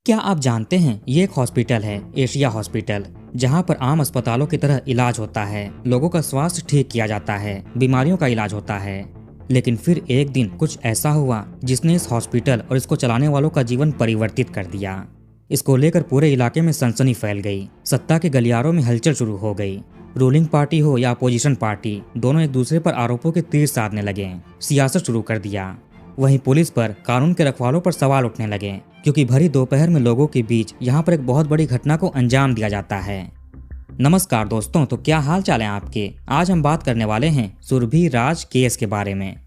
क्या आप जानते हैं ये एक हॉस्पिटल है, एशिया हॉस्पिटल, जहां पर आम अस्पतालों की तरह इलाज होता है, लोगों का स्वास्थ्य ठीक किया जाता है, बीमारियों का इलाज होता है। लेकिन फिर एक दिन कुछ ऐसा हुआ जिसने इस हॉस्पिटल और इसको चलाने वालों का जीवन परिवर्तित कर दिया। इसको लेकर पूरे इलाके में सनसनी फैल गई, सत्ता के गलियारों में हलचल शुरू हो गई। रूलिंग पार्टी हो या अपोजिशन पार्टी, दोनों एक दूसरे पर आरोपों के तीर साधने लगे, सियासत शुरू कर दिया। वहीं पुलिस पर, कानून के रखवालों पर सवाल उठने लगे, क्योंकि भरी दोपहर में लोगों के बीच यहाँ पर एक बहुत बड़ी घटना को अंजाम दिया जाता है। नमस्कार दोस्तों, तो क्या हाल चाल है आपके। आज हम बात करने वाले हैं सुरभि राज केस के बारे में।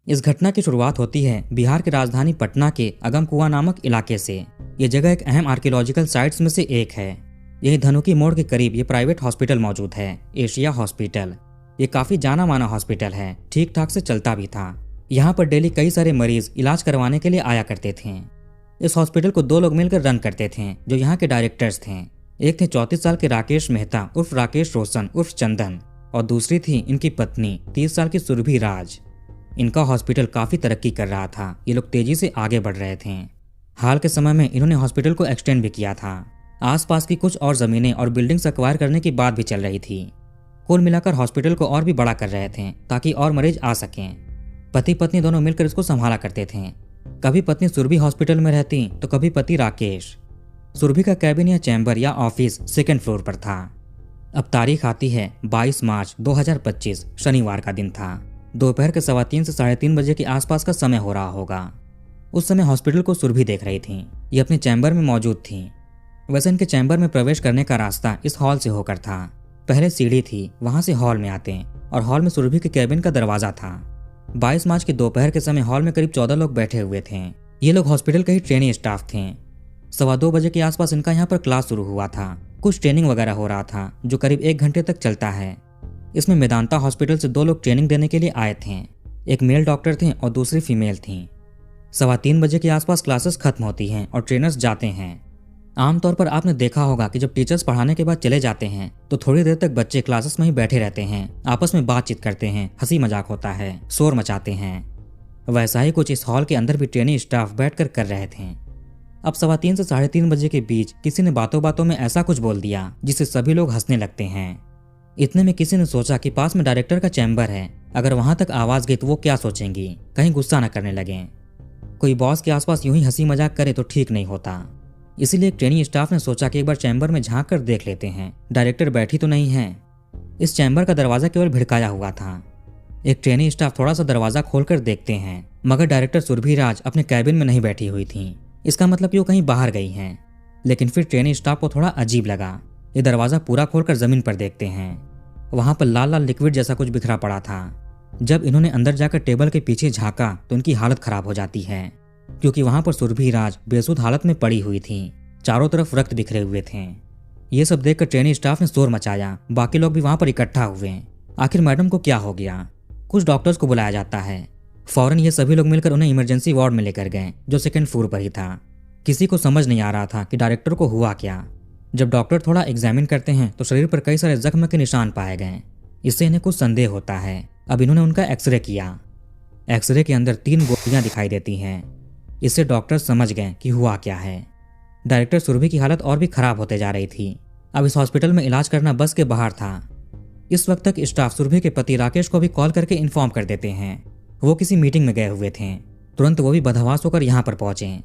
इस घटना की शुरुआत होती है बिहार की राजधानी पटना के अगमकुआं नामक इलाके से। ये जगह एक अहम आर्कियोलॉजिकल साइट्स में से एक है। यही धनुकी मोड़ के करीब ये प्राइवेट हॉस्पिटल मौजूद है, एशिया हॉस्पिटल। ये काफी जाना माना हॉस्पिटल है, ठीक ठाक से चलता भी था। यहाँ पर डेली कई सारे मरीज इलाज करवाने के लिए आया करते थे। इस हॉस्पिटल को दो लोग मिलकर रन करते थे, जो यहाँ के डायरेक्टर्स थे। एक थे 34 साल के राकेश मेहता उर्फ राकेश रोशन उर्फ चंदन, और दूसरी थी इनकी पत्नी 30 साल की सुरभि राज। इनका हॉस्पिटल काफी तरक्की कर रहा था, ये लोग तेजी से आगे बढ़ रहे थे। हाल के समय में इन्होंने हॉस्पिटल को एक्सटेंड भी किया था। आसपास की कुछ और जमीनें और बिल्डिंग्स एक्वायर करने की बात भी चल रही थी। कुल मिलाकर हॉस्पिटल को और भी बड़ा कर रहे थे ताकि और मरीज आ सकें। पति पत्नी दोनों मिलकर इसको संभाला करते थे। कभी पत्नी सुरभि हॉस्पिटल में रहती तो कभी पति राकेश। सुरभि का कैबिन या चैम्बर या ऑफिस सेकंड फ्लोर पर था। अब तारीख आती है 22 मार्च 2025, शनिवार का दिन था। दोपहर के 3:15 से 3:30 बजे के आसपास का समय हो रहा होगा। उस समय हॉस्पिटल को सुरभि देख रही थी। ये अपने चैम्बर में मौजूद थी। वैसे इनके चैम्बर में प्रवेश करने का रास्ता इस हॉल से होकर था। पहले सीढ़ी थी, वहां से हॉल में आते, और हॉल में सुरभि के कैबिन का दरवाजा था। 22 मार्च के दोपहर के समय हॉल में करीब 14 लोग बैठे हुए थे। ये लोग हॉस्पिटल के ही ट्रेनिंग स्टाफ थे। 2:15 बजे के आसपास इनका यहाँ पर क्लास शुरू हुआ था। कुछ ट्रेनिंग वगैरह हो रहा था जो करीब 1 घंटे तक चलता है। इसमें मेदांता हॉस्पिटल से 2 लोग ट्रेनिंग देने के लिए आए थे। एक मेल डॉक्टर थे और दूसरी फीमेल थी। 3:15 बजे के आसपास क्लासेस खत्म होती हैं और ट्रेनर्स जाते हैं। आमतौर पर आपने देखा होगा कि जब टीचर्स पढ़ाने के बाद चले जाते हैं तो थोड़ी देर तक बच्चे क्लासेस में ही बैठे रहते हैं, आपस में बातचीत करते हैं, हंसी मजाक होता है, शोर मचाते हैं। वैसा ही कुछ इस हॉल के अंदर भी ट्रेनी स्टाफ बैठकर कर रहे थे। अब 3:15 से 3:30 बजे के बीच किसी ने बातों बातों में ऐसा कुछ बोल दिया जिससे सभी लोग हंसने लगते हैं। इतने में किसी ने सोचा कि पास में डायरेक्टर का चैम्बर है, अगर वहां तक आवाज गई तो वो क्या सोचेंगी, कहीं गुस्सा न करने लगे। कोई बॉस के आसपास यूं ही हंसी मजाक करे तो ठीक नहीं होता। इसीलिए एक ट्रेनी स्टाफ ने सोचा कि एक बार चैम्बर में झांक कर देख लेते हैं, डायरेक्टर बैठी तो नहीं है। इस चैम्बर का दरवाजा केवल भिड़काया हुआ था। एक ट्रेनी स्टाफ थोड़ा सा दरवाजा खोलकर देखते हैं, मगर डायरेक्टर सुरभि राज अपने कैबिन में नहीं बैठी हुई थी। इसका मतलब कि वो कहीं बाहर गई हैं। लेकिन फिर ट्रेनी स्टाफ को थोड़ा अजीब लगा। ये दरवाजा पूरा खोलकर जमीन पर देखते हैं। वहां पर लाल लाल लिक्विड जैसा कुछ बिखरा पड़ा था। जब इन्होंने अंदर जाकर टेबल के पीछे झांका तो इनकी हालत खराब हो जाती है, क्योंकि वहां पर सुरभि राज बेसुध हालत में पड़ी हुई थी। चारों तरफ रक्त बिखरे हुए थे। ये सब देखकर ट्रेनी स्टाफ ने शोर मचाया। बाकी लोग भी वहां पर इकट्ठा हुए। आखिर मैडम को क्या हो गया। कुछ डॉक्टर्स को बुलाया जाता है। फौरन ये सभी लोग मिलकर उन्हें इमरजेंसी वार्ड में लेकर गए, जो सेकंड फ्लोर पर ही था। किसी को समझ नहीं आ रहा था कि डायरेक्टर को हुआ क्या। जब डॉक्टर थोड़ा एग्जामिन करते हैं तो शरीर पर कई सारे जख्म के निशान पाए गए। इससे इन्हें कुछ संदेह होता है। अब इन्होंने उनका एक्सरे किया। एक्सरे के अंदर 3 गोलियां दिखाई देती हैं। इससे डॉक्टर समझ गए कि हुआ क्या है। डायरेक्टर सुरभि की हालत और भी खराब होते जा रही थी। अब इस हॉस्पिटल में इलाज करना बस के बाहर था। इस वक्त तक स्टाफ सुरभि के पति राकेश को भी कॉल करके इन्फॉर्म कर देते हैं। वो किसी मीटिंग में गए हुए थे। तुरंत वो भी बदहवास होकर यहाँ पर पहुंचे।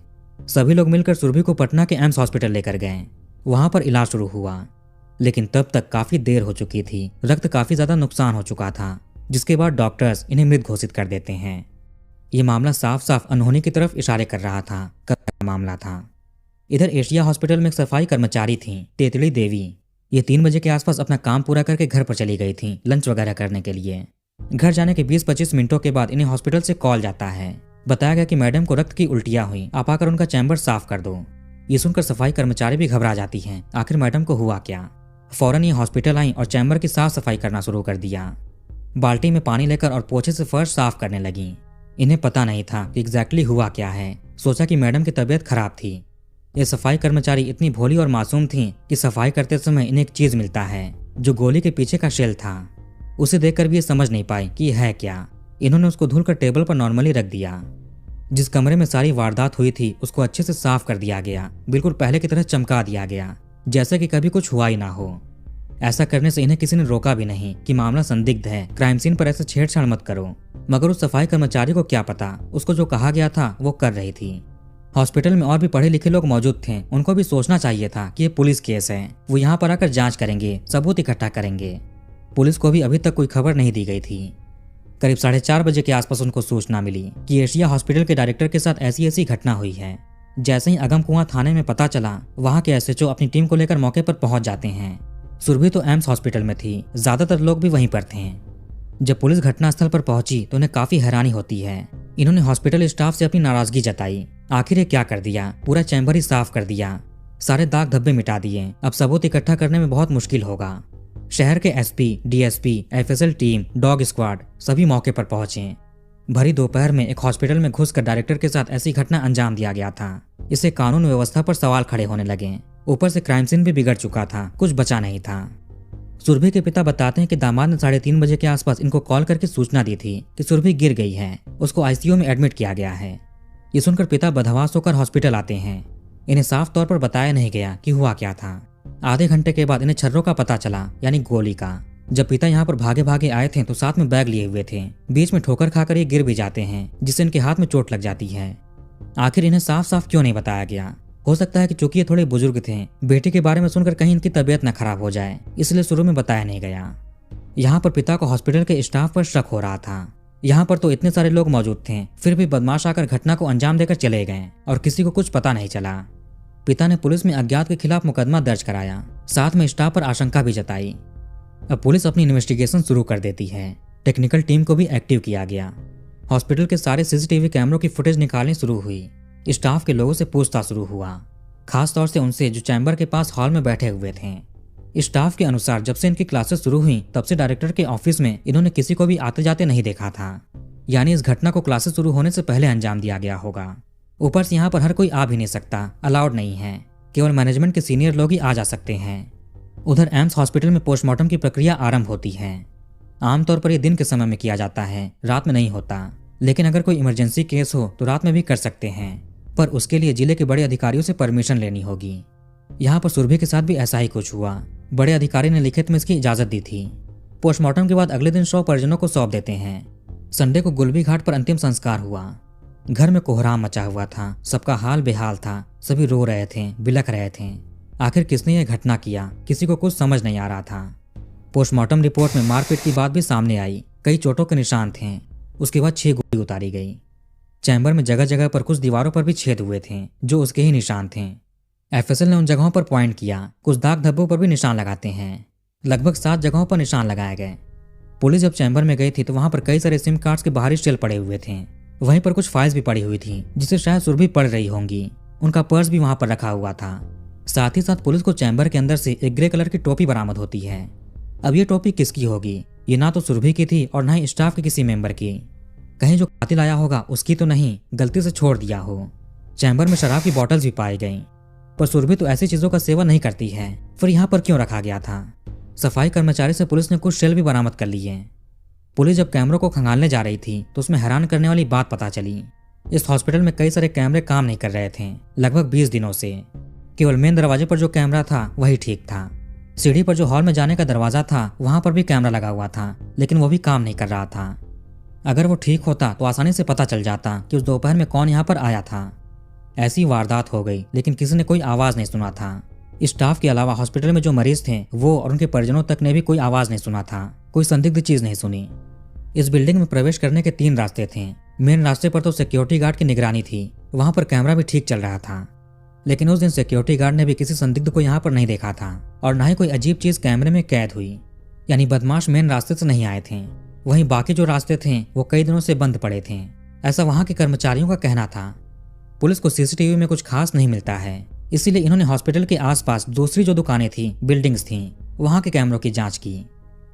सभी लोग मिलकर सुरभि को पटना के एम्स हॉस्पिटल लेकर गए। वहां पर इलाज शुरू हुआ, लेकिन तब तक काफी देर हो चुकी थी। रक्त काफी ज्यादा नुकसान हो चुका था, जिसके बाद डॉक्टर्स इन्हें मृत घोषित कर देते हैं। ये मामला साफ साफ अनहोनी की तरफ इशारे कर रहा था। मामला था। इधर एशिया हॉस्पिटल में एक सफाई कर्मचारी थी, तेतली देवी। ये 3 बजे के आसपास अपना काम पूरा करके घर पर चली गई थी लंच वगैरह करने के लिए। घर जाने के 20-25 मिनटों के बाद इन्हें हॉस्पिटल से कॉल जाता है। बताया गया कि मैडम को रक्त की उल्टियां हुई, आप आकर उनका चैम्बर साफ कर दो। ये सुनकर सफाई कर्मचारी भी घबरा जाती है। आखिर मैडम को हुआ क्या। फौरन ये हॉस्पिटल आई और चैम्बर की साफ सफाई करना शुरू कर दिया। बाल्टी में पानी लेकर और पोछे से फर्श साफ करने लगी। इन्हें पता नहीं था कि एग्जैक्टली हुआ क्या है। सोचा कि मैडम की तबीयत खराब थी। ये सफाई कर्मचारी इतनी भोली और मासूम थी कि सफाई करते समय इन्हें एक चीज मिलता है, जो गोली के पीछे का शेल था। उसे देखकर भी ये समझ नहीं पाई कि यह है क्या। इन्होंने उसको धुलकर टेबल पर नॉर्मली रख दिया। जिस कमरे में सारी वारदात हुई थी उसको अच्छे से साफ कर दिया गया, बिल्कुल पहले की तरह चमका दिया गया, जैसे कि कभी कुछ हुआ ही ना हो। ऐसा करने से इन्हें किसी ने रोका भी नहीं कि मामला संदिग्ध है, क्राइम सीन पर ऐसे छेड़छाड़ मत करो। मगर उस सफाई कर्मचारी को क्या पता, उसको जो कहा गया था वो कर रही थी। हॉस्पिटल में और भी पढ़े लिखे लोग मौजूद थे, उनको भी सोचना चाहिए था कि ये पुलिस केस है, वो यहाँ पर आकर जांच करेंगे, सबूत इकट्ठा करेंगे। पुलिस को भी अभी तक कोई खबर नहीं दी गई थी। करीब 4:30 बजे के आसपास उनको सूचना मिली कि एशिया हॉस्पिटल के डायरेक्टर के साथ ऐसी घटना हुई है। जैसे ही अगम कुआं थाने में पता चला, वहां के एसएचओ अपनी टीम को लेकर मौके पर पहुंच जाते हैं। सुरभि तो एम्स हॉस्पिटल में थी, ज्यादातर लोग भी वहीं पर थे। जब पुलिस घटनास्थल पर पहुंची तो उन्हें काफी हैरानी होती है। इन्होंने हॉस्पिटल स्टाफ से अपनी नाराजगी जताई। आखिर ये क्या कर दिया, पूरा चैम्बर ही साफ कर दिया, सारे दाग धब्बे मिटा दिए, अब सबूत इकट्ठा करने में बहुत मुश्किल होगा। शहर के SP, DSP, FSL team, dog squad सभी मौके पर पहुंचे। भरी दोपहर में एक हॉस्पिटल में घुसकर डायरेक्टर के साथ ऐसी घटना अंजाम दिया गया था। इससे कानून व्यवस्था पर सवाल खड़े होने लगे। ऊपर से क्राइम सीन भी बिगड़ चुका था, कुछ बचा नहीं था। सुरभि के पिता बताते हैं कि दामाद ने 3:30 बजे के आसपास इनको कॉल करके सूचना दी थी कि सुरभि गिर गई है, उसको आईसीयू में एडमिट किया गया है। ये सुनकर पिता बदहवास होकर हॉस्पिटल आते हैं। इन्हें साफ तौर पर बताया नहीं गया कि हुआ क्या था। आधे घंटे के बाद इन्हें छर्रों का पता चला, यानी गोली का। जब पिता यहाँ पर भागे भागे आए थे तो साथ में बैग लिए हुए थे। बीच में ठोकर खाकर ये गिर भी जाते हैं, जिससे इनके हाथ में चोट लग जाती है। आखिर इन्हें साफ साफ क्यों नहीं बताया गया? हो सकता है कि चूंकि ये थोड़े बुजुर्ग थे, बेटे के बारे में सुनकर कहीं इनकी तबीयत न खराब हो जाए, इसलिए शुरू में बताया नहीं गया। यहाँ पर पिता को हॉस्पिटल के स्टाफ पर शक हो रहा था। यहाँ पर तो इतने सारे लोग मौजूद थे, फिर भी बदमाश आकर घटना को अंजाम देकर चले गए और किसी को कुछ पता नहीं चला। पिता ने पुलिस में अज्ञात के खिलाफ मुकदमा दर्ज कराया, साथ में स्टाफ पर आशंका भी जताई। अब पुलिस अपनी इन्वेस्टिगेशन शुरू कर देती है। टेक्निकल टीम को भी एक्टिव किया गया। हॉस्पिटल के सारे सीसीटीवी कैमरों की फुटेज निकालनी शुरू हुई। स्टाफ के लोगों से पूछताछ शुरू हुआ, खास तौर से उनसे जो चैम्बर के पास हॉल में बैठे हुए थे। स्टाफ के अनुसार जब से इनकी क्लासेस शुरू हुई तब से डायरेक्टर के ऑफिस में इन्होंने किसी को भी आते जाते नहीं देखा था, यानी इस घटना को क्लासेस शुरू होने से पहले अंजाम दिया गया होगा। ऊपर से यहाँ पर हर कोई आ भी नहीं सकता, अलाउड नहीं है, केवल मैनेजमेंट के सीनियर लोग ही आ जा सकते हैं। उधर एम्स हॉस्पिटल में पोस्टमार्टम की प्रक्रिया आरंभ होती है। आमतौर पर यह दिन के समय में किया जाता है, रात में नहीं होता, लेकिन अगर कोई इमरजेंसी केस हो तो रात में भी कर सकते हैं, पर उसके लिए जिले के बड़े अधिकारियों से परमिशन लेनी होगी। यहाँ पर सुरभि के साथ भी ऐसा ही कुछ हुआ। बड़े अधिकारी ने लिखित में इसकी इजाजत दी थी। पोस्टमार्टम के बाद अगले दिन शव परिजनों को सौंप देते हैं। संडे को गुलबी घाट पर अंतिम संस्कार हुआ। घर में कोहराम मचा हुआ था, सबका हाल बेहाल था, सभी रो रहे थे, बिलख रहे थे। आखिर किसने यह घटना किया, किसी को कुछ समझ नहीं आ रहा था। पोस्टमार्टम रिपोर्ट में मारपीट की बात भी सामने आई, कई चोटों के निशान थे। उसके बाद 6 गोली उतारी गई। चैम्बर में जगह जगह पर कुछ दीवारों पर भी छेद हुए थे, जो उसके ही निशान थे। एफएसएल ने उन जगहों पर पॉइंट किया, कुछ दाग धब्बों पर भी निशान लगाते हैं। लगभग 7 जगहों पर निशान लगाए गए। पुलिस जब चैम्बर में गई थी तो वहां पर कई सारे सिम कार्ड्स के बाहरी स्टेल पड़े हुए थे। वहीं पर कुछ फाइल्स भी पड़ी हुई थी, जिसे शायद सुरभि पढ़ रही होंगी। उनका पर्स भी वहां पर रखा हुआ था। साथ ही साथ पुलिस को चैम्बर के अंदर से एक ग्रे कलर की टोपी बरामद होती है। अब ये टोपी किसकी होगी? ये ना तो सुरभि की थी और ना ही स्टाफ के किसी मेंबर की। कहीं जो कातिल आया होगा उसकी तो नहीं, गलती से छोड़ दिया हो। चैम्बर में शराब की बॉटल्स भी पाई गईं, पर सुरभि तो ऐसी चीजों का सेवन नहीं करती है, फिर यहाँ पर क्यों रखा गया था? सफाई कर्मचारी से पुलिस ने कुछ शेल भी बरामद कर लिए। पुलिस जब कैमरों को खंगालने जा रही थी तो उसमें हैरान करने वाली बात पता चली। इस हॉस्पिटल में कई सारे कैमरे काम नहीं कर रहे थे, लगभग 20 दिनों से। केवल मेन दरवाजे पर जो कैमरा था वही ठीक था। सीढ़ी पर जो हॉल में जाने का दरवाजा था वहां पर भी कैमरा लगा हुआ था, लेकिन वो भी काम नहीं कर रहा था। अगर वो ठीक होता तो आसानी से पता चल जाता कि उस दोपहर में कौन यहाँ पर आया था। ऐसी वारदात हो गई, लेकिन किसी ने कोई आवाज नहीं सुना था। स्टाफ के अलावा हॉस्पिटल में जो मरीज थे वो और उनके परिजनों तक ने भी कोई आवाज नहीं सुना था, कोई संदिग्ध चीज नहीं सुनी। इस बिल्डिंग में प्रवेश करने के 3 रास्ते थे। मेन रास्ते पर तो सिक्योरिटी गार्ड की निगरानी थी, वहां पर कैमरा भी ठीक चल रहा था। लेकिन उस दिन सिक्योरिटी गार्ड ने भी किसी संदिग्ध को यहाँ पर नहीं देखा था और ना ही कोई अजीब चीज कैमरे में कैद हुई, यानी बदमाश मेन रास्ते से नहीं आए थे। वहीं बाकी जो रास्ते थे वो कई दिनों से बंद पड़े थे, ऐसा वहां के कर्मचारियों का कहना था। पुलिस को सीसीटीवी में कुछ खास नहीं मिलता है, इसीलिए इन्होंने हॉस्पिटल के आसपास दूसरी जो दुकानें थी, बिल्डिंग्स थीं, वहां के कैमरों की जांच की।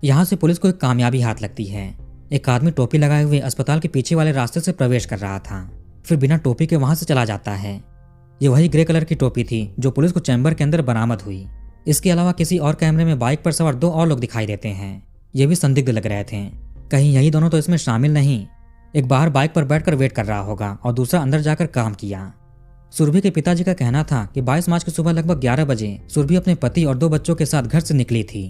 यहाँ से पुलिस को एक कामयाबी हाथ लगती है। एक आदमी टोपी लगाए हुए अस्पताल के पीछे वाले रास्ते से प्रवेश कर रहा था, फिर बिना टोपी के वहां से चला जाता है। ये वही ग्रे कलर की टोपी थी जो पुलिस को चैम्बर के अंदर बरामद हुई। इसके अलावा किसी और कैमरे में बाइक पर सवार 2 और लोग दिखाई देते हैं। ये भी संदिग्ध लग रहे थे, कहीं यही दोनों तो इसमें शामिल नहीं। एक बाहर बाइक पर बैठकर वेट कर रहा होगा और दूसरा अंदर जाकर काम किया। सुरभि के पिताजी का कहना था कि 22 मार्च की सुबह लगभग 11 बजे सुरभि अपने पति और 2 बच्चों के साथ घर से निकली थी।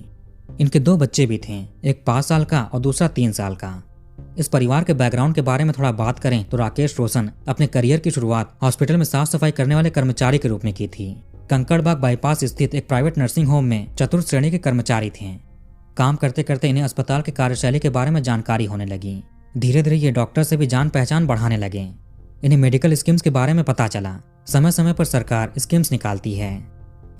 इनके 2 बच्चे भी थे, एक 5 साल का और दूसरा 3 साल का। इस परिवार के बैकग्राउंड के बारे में थोड़ा बात करें तो राकेश रोशन अपने करियर की शुरुआत हॉस्पिटल में साफ सफाई करने वाले कर्मचारी के रूप में की थी। कंकड़बाग बाईपास स्थित एक प्राइवेट नर्सिंग होम में चतुर्थ श्रेणी के कर्मचारी थे। काम करते करते इन्हें अस्पताल के कार्यशैली के बारे में जानकारी होने लगी। धीरे धीरे ये डॉक्टर से भी जान पहचान बढ़ाने लगे। इन्हें मेडिकल स्कीम्स के बारे में पता चला। समय समय पर सरकार स्कीम्स निकालती है,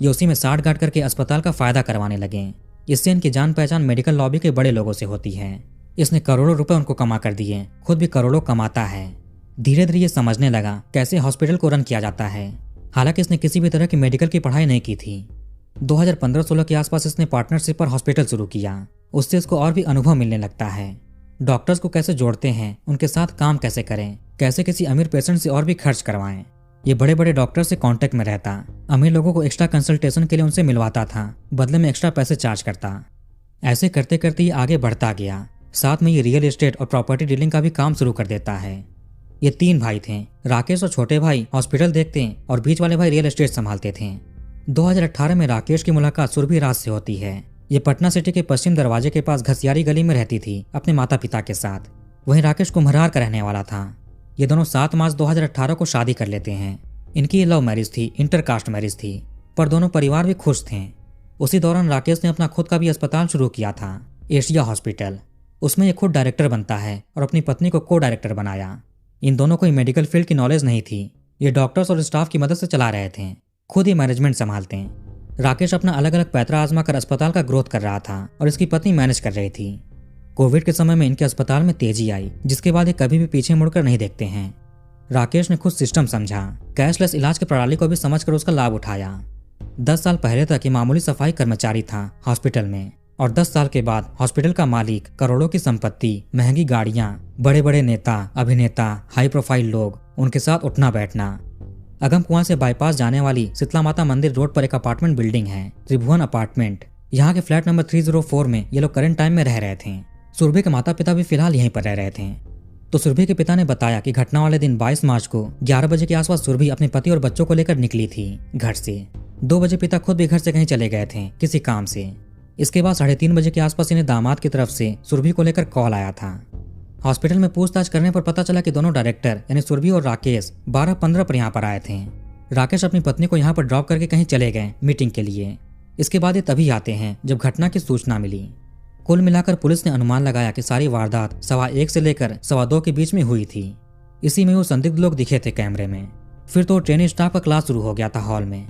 ये उसी में साठ गांठ करके अस्पताल का फायदा करवाने लगे। इससे इनकी जान पहचान मेडिकल लॉबी के बड़े लोगों से होती है। इसने करोड़ों रुपए उनको कमा कर दिए, खुद भी करोड़ों कमाता है। धीरे धीरे ये समझने लगा कैसे हॉस्पिटल को रन किया जाता है। हालांकि इसने किसी भी तरह की मेडिकल की पढ़ाई नहीं की थी। 2015-16 के आसपास इसने पार्टनरशिप पर हॉस्पिटल शुरू किया। उससे इसको और भी अनुभव मिलने लगता है। डॉक्टर्स को कैसे जोड़ते हैं, उनके साथ काम कैसे करें, कैसे किसी अमीर पेशेंट से और भी खर्च करवाएं। ये बड़े बड़े डॉक्टर से कांटेक्ट में रहता, अमीर लोगों को एक्स्ट्रा कंसल्टेशन के लिए उनसे मिलवाता था, बदले में एक्स्ट्रा पैसे चार्ज करता। ऐसे करते करते ये आगे बढ़ता गया। साथ में ये रियल एस्टेट और प्रॉपर्टी डीलिंग का भी काम शुरू कर देता है। ये 3 भाई थे। राकेश और छोटे भाई हॉस्पिटल देखते और बीच वाले भाई रियल एस्टेट संभालते थे। 2018 में राकेश की मुलाकात सुरभि राज से होती है। ये पटना सिटी के पश्चिम दरवाजे के पास घसियारी गली में रहती थी अपने माता पिता के साथ। वहीं राकेश कुम्हरार का रहने वाला था। ये दोनों 7 मार्च 2018 को शादी कर लेते हैं। इनकी ये लव मैरिज थी, इंटरकास्ट मैरिज थी, पर दोनों परिवार भी खुश थे। उसी दौरान राकेश ने अपना खुद का भी अस्पताल शुरू किया था, एशिया हॉस्पिटल। उसमें ये खुद डायरेक्टर बनता है और अपनी पत्नी को को डायरेक्टर बनाया। इन दोनों को मेडिकल फील्ड की नॉलेज नहीं थी। ये डॉक्टर्स और स्टाफ की मदद से चला रहे थे, खुद ही मैनेजमेंट संभालते हैं। राकेश अपना अलग अलग पैतरा आजमा कर अस्पताल का ग्रोथ कर रहा था और इसकी पत्नी मैनेज कर रही थी। कोविड के समय में इनके अस्पताल में तेजी आई, जिसके बाद ये कभी भी पीछे मुड़कर नहीं देखते हैं। राकेश ने खुद सिस्टम समझा, कैशलेस इलाज की प्रणाली को भी समझकर उसका लाभ उठाया। 10 साल पहले तक ये मामूली सफाई कर्मचारी था हॉस्पिटल में, और 10 साल के बाद हॉस्पिटल का मालिक, करोड़ों की संपत्ति, महंगी गाड़ियां, बड़े बड़े नेता, अभिनेता, हाई प्रोफाइल लोग, उनके साथ उठना बैठना। अगम कुआं से बाईपास जाने वाली शीतला माता मंदिर रोड पर एक अपार्टमेंट बिल्डिंग है, त्रिभुवन अपार्टमेंट। यहाँ के फ्लैट नंबर 304 में ये लोग करंट टाइम में रह रहे थे। सुरभि के माता पिता भी फिलहाल यहीं पर रह रहे थे। तो सुरभि के पिता ने बताया कि घटना वाले दिन 22 मार्च को 11 बजे के आसपास सुरभि अपने पति और बच्चों को लेकर निकली थी घर से। 2 बजे पिता खुद भी घर से कहीं चले गए थे किसी काम से। इसके बाद 3:30 बजे के आसपास इन्हें दामाद की तरफ से सुरभि को लेकर कॉल आया था। हॉस्पिटल में पूछताछ करने पर पता चला कि दोनों डायरेक्टर यानी सुरभि और राकेश 12:15 पर यहाँ पर आए थे। राकेश अपनी पत्नी को यहाँ पर ड्रॉप करके कहीं चले गए मीटिंग के लिए। इसके बाद ये तभी आते हैं जब घटना की सूचना मिली। कुल मिलाकर पुलिस ने अनुमान लगाया कि सारी वारदात 1:15 से लेकर 2:15 के बीच में हुई थी। इसी में वो संदिग्ध लोग दिखे थे कैमरे में। फिर तो ट्रेनिंग स्टाफ का क्लास शुरू हो गया था हॉल में।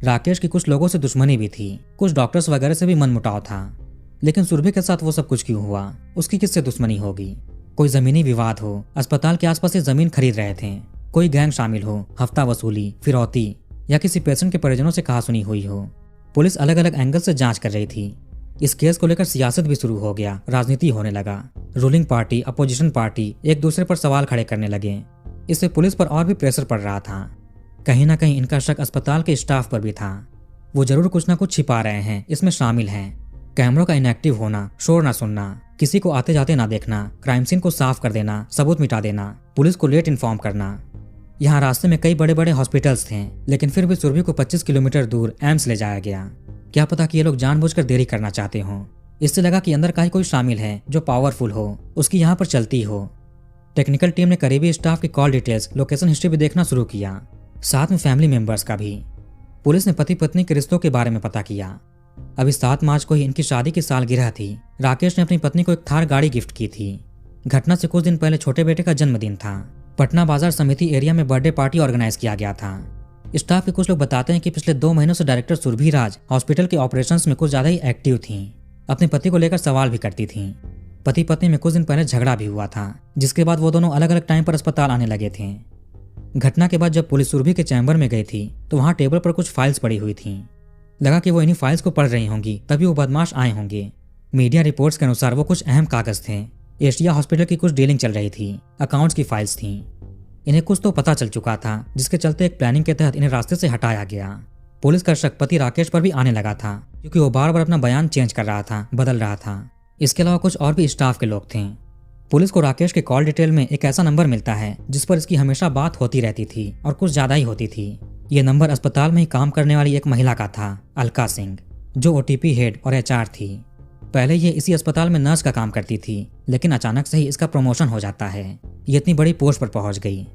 राकेश की कुछ लोगों से दुश्मनी भी थी, कुछ डॉक्टर्स वगैरह से भी मनमुटाव था। लेकिन सुरभि के साथ वो सब कुछ क्यों हुआ? उसकी किससे दुश्मनी होगी? कोई जमीनी विवाद हो, अस्पताल के आसपास से जमीन खरीद रहे थे, कोई गैंग शामिल हो, हफ्ता वसूली, फिरौती, या किसी पेशेंट के परिजनों से कहासुनी हुई हो। पुलिस अलग अलग एंगल से जांच कर रही थी। इस केस को लेकर सियासत भी शुरू हो गया, राजनीति होने लगा। रूलिंग पार्टी, अपोजिशन पार्टी एक दूसरे पर सवाल खड़े करने लगे। इससे पुलिस पर और भी प्रेशर पड़ रहा था। कहीं ना कहीं इनका शक अस्पताल के स्टाफ पर भी था। वो जरूर कुछ ना कुछ छिपा रहे हैं, इसमें शामिल हैं कैमरों का इनएक्टिव होना, शोर ना सुनना, किसी को आते जाते ना देखना, क्राइम सीन को साफ कर देना, सबूत मिटा देना, पुलिस को लेट इन्फॉर्म करना। यहाँ रास्ते में कई बड़े बड़े हॉस्पिटल्स थे, लेकिन फिर भी सुरभि को 25 किलोमीटर दूर एम्स ले जाया गया। क्या पता कि ये लोग जानबूझकर देरी करना चाहते हों। इससे लगा कि अंदर का ही कोई शामिल है जो पावरफुल हो, उसकी यहाँ पर चलती हो। टेक्निकल टीम ने करीबी स्टाफ की कॉल डिटेल्स, लोकेशन हिस्ट्री भी देखना शुरू किया, साथ में फैमिली मेंबर्स का भी। पुलिस ने पति पत्नी के रिश्तों के बारे में पता किया। अभी 7 मार्च को ही इनकी शादी की सालगिरह थी। राकेश ने अपनी पत्नी को एक थार गाड़ी गिफ्ट की थी। घटना से कुछ दिन पहले छोटे बेटे का जन्मदिन था। पटना बाजार समिति एरिया में बर्थडे पार्टी ऑर्गेनाइज किया गया था। स्टाफ के कुछ लोग बताते हैं कि पिछले 2 महीनों से डायरेक्टर सुरभि राज हॉस्पिटल के ऑपरेशंस में कुछ ज्यादा ही एक्टिव थीं। अपने पति को लेकर सवाल भी करती थीं। पति पत्नी में कुछ दिन पहले झगड़ा भी हुआ था, जिसके बाद वो दोनों अलग अलग टाइम पर अस्पताल आने लगे थे। घटना के बाद जब पुलिस सुरभि के चैम्बर में गई थी तो वहां टेबल पर कुछ फाइल्स पड़ी हुई थीं। लगा कि वो इन्हीं फाइल्स को पढ़ रही होंगी, तभी वो बदमाश आए होंगे। मीडिया रिपोर्ट्स के अनुसार वो कुछ अहम कागज थे। एशिया हॉस्पिटल की कुछ डीलिंग चल रही थी, अकाउंट्स की फाइल्स थीं। इन्हें कुछ तो पता चल चुका था, जिसके चलते एक प्लानिंग के तहत इन्हें रास्ते से हटाया गया। पुलिस का शक पति राकेश पर भी आने लगा था, क्योंकि वो बार बार अपना बयान चेंज कर रहा था, बदल रहा था। इसके अलावा कुछ और भी स्टाफ के लोग थे। पुलिस को राकेश के कॉल डिटेल में एक ऐसा नंबर मिलता है जिस पर इसकी हमेशा बात होती रहती थी और कुछ ज्यादा ही होती थी। ये नंबर अस्पताल में ही काम करने वाली एक महिला का था, अलका सिंह, जो OTP हेड और HR थी। पहले ये इसी अस्पताल में नर्स का काम करती थी, लेकिन अचानक से ही इसका प्रमोशन हो जाता है। ये इतनी बड़ी पोस्ट पर पहुंच गई।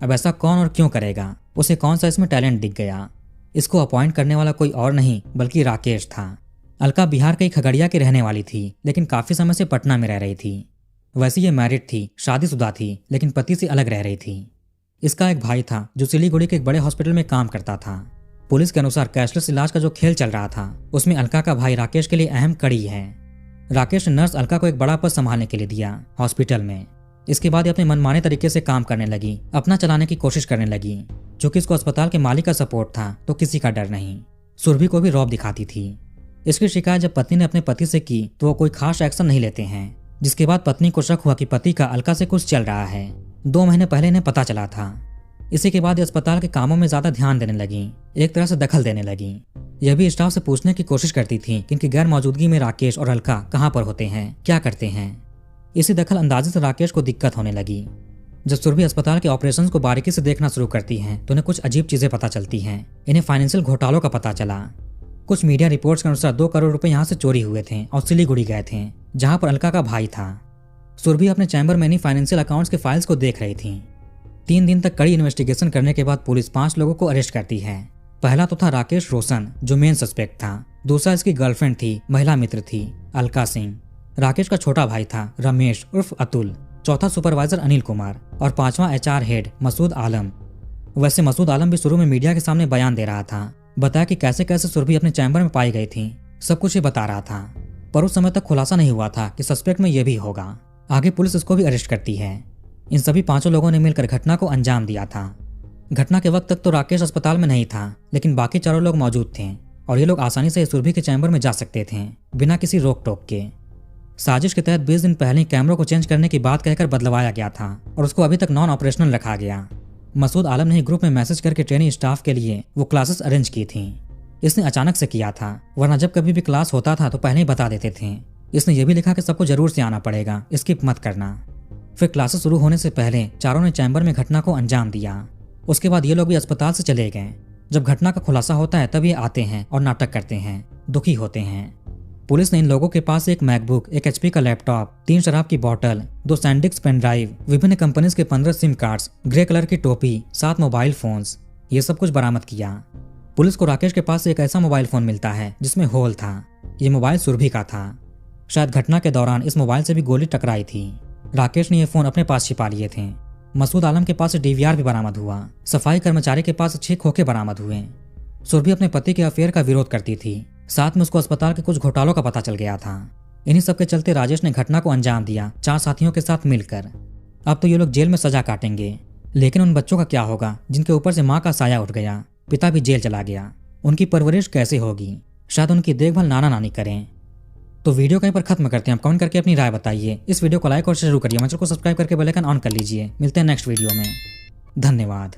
अब ऐसा कौन और क्यों करेगा? उसे कौन सा इसमें टैलेंट दिख गया? इसको अपॉइंट करने वाला कोई और नहीं बल्कि राकेश था। अलका बिहार के खगड़िया की रहने वाली थी, लेकिन काफी समय से पटना में रह रही थी। वैसे ये मैरिड थी, शादीशुदा थी, लेकिन पति से अलग रह रही थी। इसका एक भाई था जो सिलीगुड़ी के एक बड़े हॉस्पिटल में काम करता था। पुलिस के अनुसार कैशलेस इलाज का जो खेल चल रहा था उसमें अलका का भाई राकेश के लिए अहम कड़ी है। राकेश ने नर्स अलका को एक बड़ा पद संभालने के लिए दिया हॉस्पिटल में। इसके बाद ये अपने मनमाने तरीके से काम करने लगी, अपना चलाने की कोशिश करने लगी। चूंकि इसको अस्पताल के मालिक का सपोर्ट था तो किसी का डर नहीं। सुरभि को भी रौब दिखाती थी। इसकी शिकायत जब पत्नी ने अपने पति से की तो वो कोई खास एक्शन नहीं लेते हैं, जिसके बाद पत्नी को शक हुआ कि पति का अलका से कुछ चल रहा है। 2 महीने पहले इन्हें पता चला था। इसी के बाद ये अस्पताल के कामों में ज्यादा ध्यान देने लगी, एक तरह से दखल देने लगी। यह भी स्टाफ से पूछने की कोशिश करती थी कि इनकी गैर मौजूदगी में राकेश और अलका कहाँ पर होते हैं, क्या करते हैं। इसी दखल अंदाजी से राकेश को दिक्कत होने लगी। जब सुरभि अस्पताल के ऑपरेशंस को बारीकी से देखना शुरू करती हैं तो उन्हें कुछ अजीब चीजें पता चलती हैं। इन्हें फाइनेंशियल घोटालों का पता चला। कुछ मीडिया रिपोर्ट्स के अनुसार 2 करोड़ रुपए यहाँ से चोरी हुए थे और सिलीगुड़ी गए थे, जहाँ पर अलका का भाई था। सुरभि अपने चैम्बर में इन्हीं फाइनेंशियल अकाउंट्स के फाइल्स को देख रही थी। 3 दिन तक कड़ी इन्वेस्टिगेशन करने के बाद पुलिस 5 लोगों को अरेस्ट करती है। पहला तो था राकेश रोशन, जो मेन सस्पेक्ट था। दूसरा इसकी गर्लफ्रेंड थी, महिला मित्र थी, अलका सिंह। राकेश का छोटा भाई था, रमेश उर्फ अतुल। चौथा सुपरवाइजर अनिल कुमार और 5वां HR हेड मसूद आलम। वैसे मसूद आलम भी शुरू में मीडिया के सामने बयान दे रहा था, बताया कि कैसे कैसे सुरभि अपने चैम्बर में पाई गई थी, सब कुछ ये बता रहा था। पर उस समय तक खुलासा नहीं हुआ था कि सस्पेक्ट में ये भी होगा। आगे पुलिस इसको भी अरेस्ट करती है। इन सभी 5 लोगों ने मिलकर घटना को अंजाम दिया था। घटना के वक्त तक तो राकेश अस्पताल में नहीं था, लेकिन बाकी 4 लोग मौजूद थे और ये लोग आसानी से सुरभि के चैम्बर में जा सकते थे बिना किसी रोक टोक के। साजिश के तहत 20 दिन पहले कैमरों को चेंज करने की बात कहकर बदलवाया गया था और उसको अभी तक नॉन ऑपरेशनल रखा गया। मसूद आलम ने ग्रुप में मैसेज करके ट्रेनिंग स्टाफ के लिए वो क्लासेस अरेंज की थी। इसने अचानक से किया था, वरना जब कभी भी क्लास होता था तो पहले ही बता देते थे। इसने ये भी लिखा कि सबको जरूर से आना पड़ेगा, स्किप मत करना। फिर क्लासेस शुरू होने से पहले 4 ने चैम्बर में घटना को अंजाम दिया। उसके बाद ये लोग भी अस्पताल से चले गए। जब घटना का खुलासा होता है तब ये आते हैं और नाटक करते हैं, दुखी होते हैं। पुलिस ने इन लोगों के पास एक मैकबुक, एक HP का लैपटॉप, 3 शराब की बोतल, 2 सैंडिक्स पेन ड्राइव, विभिन्न कंपनीज के 15 सिम कार्ड्स, ग्रे कलर की टोपी, 7 मोबाइल फोन्स, ये सब कुछ बरामद किया। पुलिस को राकेश के पास एक ऐसा मोबाइल फोन मिलता है जिसमें होल था। ये मोबाइल सुरभि का था। शायद घटना के दौरान इस मोबाइल से भी गोली टकराई थी। राकेश ने ये फोन अपने पास छिपा लिए थे। मसूद आलम के पास DVR भी बरामद हुआ। सफाई कर्मचारी के पास 6 खोखे बरामद हुए। सुरभि अपने पति के अफेयर का विरोध करती थी। साथ में उसको अस्पताल के कुछ घोटालों का पता चल गया था। इन्हीं सब के चलते राजेश ने घटना को अंजाम दिया 4 साथियों के साथ मिलकर। अब तो ये लोग जेल में सजा काटेंगे, लेकिन उन बच्चों का क्या होगा जिनके ऊपर से माँ का साया उठ गया, पिता भी जेल चला गया। उनकी परवरिश कैसे होगी? शायद उनकी देखभाल नाना नानी करें। तो वीडियो कहीं पर खत्म करते हैं। आप कमेंट करके अपनी राय बताइए। इस वीडियो को लाइक और शेयर जरूर करिए। चैनल को सब्सक्राइब करके बेल आइकन ऑन कर लीजिए। मिलते हैं नेक्स्ट वीडियो में। धन्यवाद।